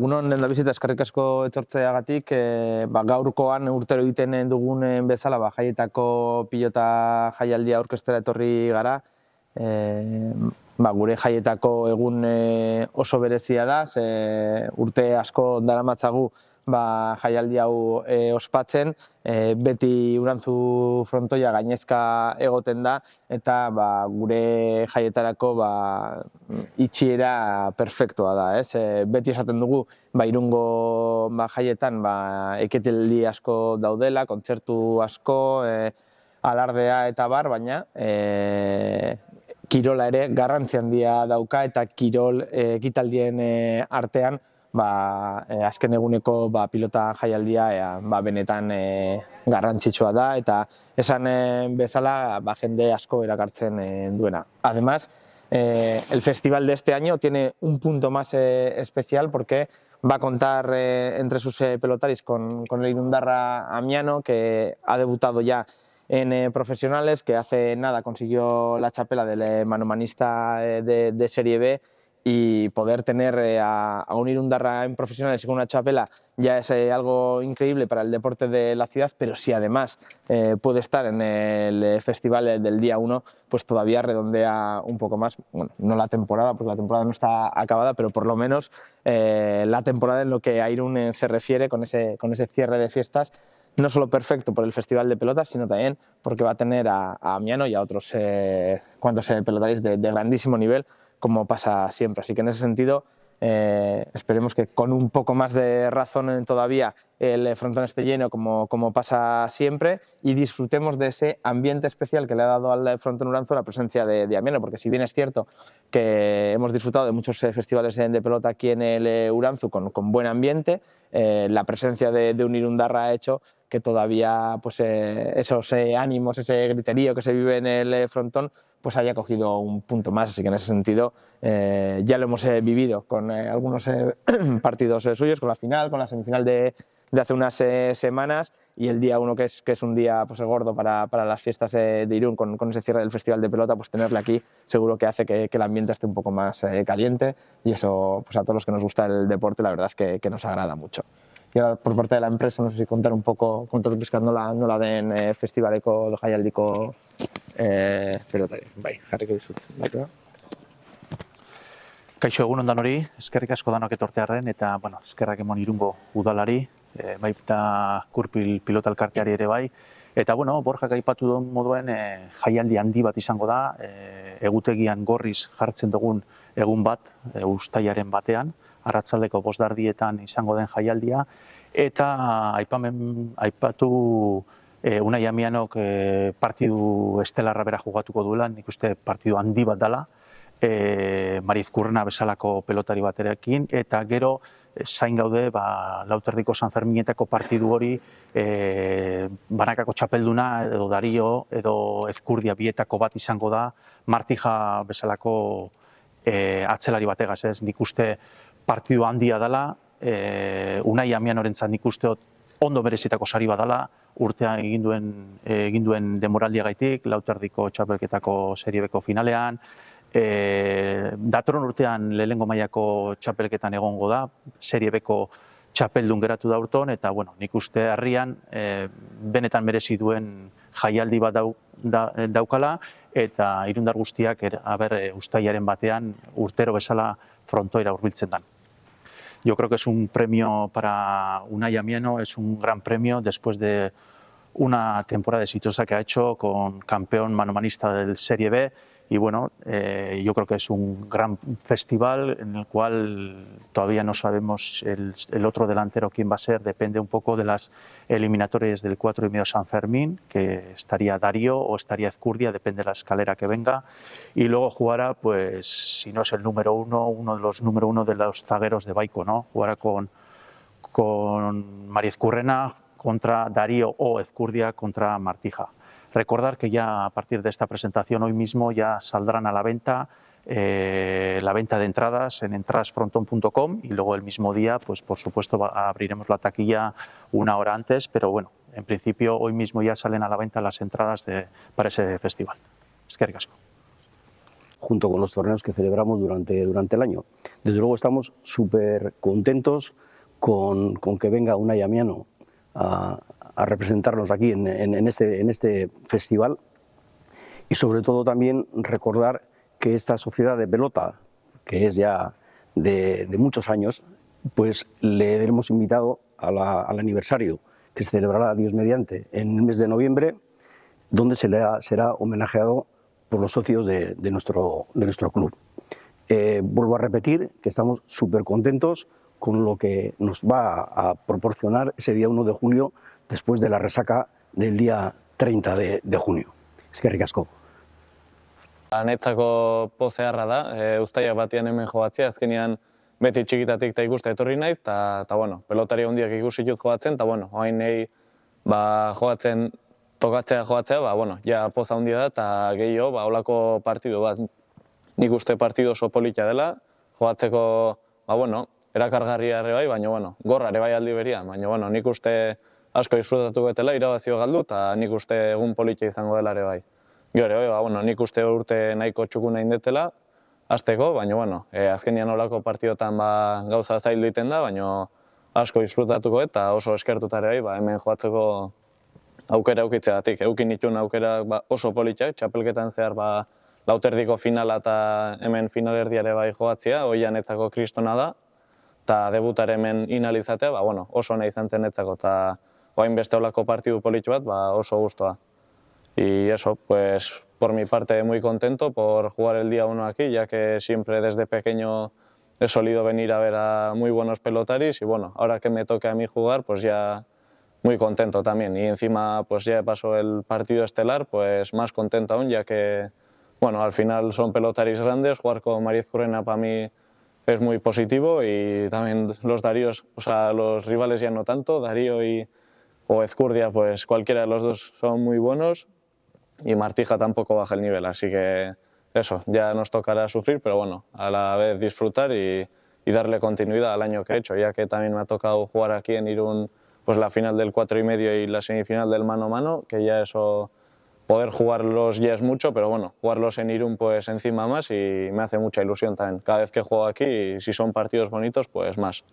egunon lehendabizita eskerrik asko etortzeagatik, gaurkoan urtero egiten dugun bezala jaietako pilota jaialdia aurkeztera etorri gara. Gure jaietako egun oso berezia da, urte asko daramatzagu jaialdi hau ospatzen, beti Urantzu frontoia gainezka egoten da eta gure jaietarako itxiera perfektua da. Beti esaten dugu Irungo jaietan ekitaldi asko daudela, kontzertu asko, alardea eta bar, baina kirola ere garrantzi handia dauka eta kirol ekitaldien artean azken eguneko pilota jaialdia benetan garrantzitsua da eta esan bezala jende asko erakartzen duena. Además, el festival de este año tiene un punto más especial porque va a contar entre sus pelotaris con el irundarra Amiano, que ha debutado ya en profesionales, que hace nada consiguió la txapela del manomanista de Serie B, y poder tener a un irundarra en profesionales y con una txapela ya es algo increíble para el deporte de la ciudad, pero si además puede estar en el festival del día 1, pues todavía redondea un poco más, bueno, no la temporada, porque la temporada no está acabada, pero por lo menos la temporada en lo que a Irún se refiere con ese cierre de fiestas, no solo perfecto por el Festival de Pelotas, sino también porque va a tener a Amiano y a otros cuantos pelotaris de grandísimo nivel, como pasa siempre. Así que en ese sentido esperemos que con un poco más de razón todavía el frontón esté lleno como pasa siempre y disfrutemos de ese ambiente especial que le ha dado al frontón Urantzu la presencia de Amiano, porque si bien es cierto que hemos disfrutado de muchos festivales de pelota aquí en el Urantzu con buen ambiente, la presencia de un irundarra ha hecho que todavía esos ánimos, ese griterío que se vive en el frontón pues haya cogido un punto más, así que en ese sentido ya lo hemos vivido con algunos partidos suyos, con la final, con la semifinal de hace unas semanas y el día 1 que es un día gordo para las fiestas de Irún con ese cierre del Festival de Pelota, pues tenerle aquí seguro que hace que el ambiente esté un poco más caliente y eso pues a todos los que nos gusta el deporte la verdad que nos agrada mucho. Y ahora por parte de la empresa, no sé si contar un poco, kontatu pizkat nola den festivaleko edo jaialdiko pelotari. Jarriko dizut. Kaixo egunon danori, eskerrik asko danok etortearren eta eskerrak emon Irungo udalari, baita Kurpil pilota elkarteari ere bai. Eta Borjak aipatu duen moduen jaialdi handi bat izango da, egutegian gorriz jartzen dugun egun bat, uztailaren batean, arratsaldeko 5:00 izango den jaialdia, eta aipatu Unai Amianok partidu estelarra bera jugatuko duela, nik uste partidu handi bat dela, Marizkurrena bezalako pelotari baterekin, eta gero zain gaude Lauterdiko San Ferminetako partidu hori banakako txapelduna edo Dario edo Ezkurdia bietako bat izango da, Martija bezalako atzelari bategaz, nik uste partidu handia dela, Unai Amianorentzat nik uste ondo berezitako sari bat dela, urtean egin duen demoraldiagaitik, Lauterdiko txapelketako Serie Bko finalean, datorren urtean lehenengo mailako txapelketan egongo da, Serie Bko txapeldun geratu da urton, eta nik uste herrian benetan merezi duen jaialdi bat daukala, eta irundar guztiak uztailaren batean urtero bezala frontoira hurbiltzen dan. Yo creo que es un premio para Unai Amiano, es un gran premio después de una temporada exitosa que ha hecho con campeón manomanista del Serie B y yo creo que es un gran festival en el cual todavía no sabemos el otro delantero quién va a ser, depende un poco de las eliminatorias del 4,5 San Fermín, que estaría Darío o estaría Ezkurdia, depende de la escalera que venga, y luego jugará, pues si no es el número 1, uno de los número 1 de los zagueros de Baico, ¿no? Jugará con Marizkurrena contra Darío o Ezkurdia contra Martija. Recordar que ya a partir de esta presentación hoy mismo ya saldrán a la venta de entradas en entradasfronton.com y luego el mismo día, pues por supuesto abriremos la taquilla una hora antes, pero en principio hoy mismo ya salen a la venta las entradas para ese festival. Eskerrik asko. junto con los torneos que celebramos durante el año. Desde luego estamos súper contentos con que venga Unai Amiano a representarnos aquí en este festival, y sobre todo también recordar que esta sociedad de pelota, que es ya de muchos años, pues le hemos invitado al aniversario que se celebrará, Dios mediante, en el mes de noviembre, donde será homenajeado por los socios de nuestro club. Vuelvo a repetir que estamos súper contentos con lo que nos va a proporcionar ese día 1 de julio, después de la resaca del día 30 de junio. Eskerrik asko. Netzako pozeharra da, uztailak batean hemen joatzea, azkenean beti txikitatik eta ikuste etorri naiz, eta bueno, pelotari handiak ikusi dut joatzen, eta bueno, hain nahi joatzen, tokatzea joatzea, bueno, ja poza handia da, eta gehiago, holako partidu bat, nik uste partidu oso polita dela, joatzeko, bueno, erakargarria ere bai, baina bueno, gorra ere bai aldi beria, baina bueno, nik uste asko disfrutatuko etela, irabazio galdu, eta nik uste egun polita izango dela ere bai. Gero, bueno, nik uste urte nahiko txukuna indetela, hasteko, baina, bueno, azkenean olako partidotan gauza zaildu egiten da, baina asko disfrutatuko eta oso eskertutare bai, hemen joatzeko aukera aukitzeagatik. Eukin nituen aukera oso politak, txapelketan zehar lauterdiko finala eta hemen finalerdiare bai joatzea, hoian netzako kristona da, eta debutare hemen inalizatea, bueno, oso nahi izan zen netzako, eta oain beste olako partidu politu bat, oso gustoa. Y eso, pues por mi parte muy contento por jugar el día 1 aquí, ya que siempre desde pequeño he solido venir a ver a muy buenos pelotaris y bueno, ahora que me toque a mí jugar, pues ya muy contento también. Y encima pues ya pasó el partido estelar, pues más contento aún, ya que bueno, al final son pelotaris grandes, jugar con Mariezcurrena para mí es muy positivo y también los Daríos, o sea, los rivales ya no tanto, Darío o Ezcurdia, pues cualquiera de los dos son muy buenos. Y Martija tampoco baja el nivel, así que eso, ya nos tocará sufrir, pero bueno, a la vez disfrutar y darle continuidad al año que he hecho, ya que también me ha tocado jugar aquí en Irún pues la final del 4,5 y la semifinal del mano a mano, que ya eso, poder jugarlos ya es mucho, pero bueno, jugarlos en Irún pues encima más y me hace mucha ilusión también. Cada vez que juego aquí, y si son partidos bonitos, pues más.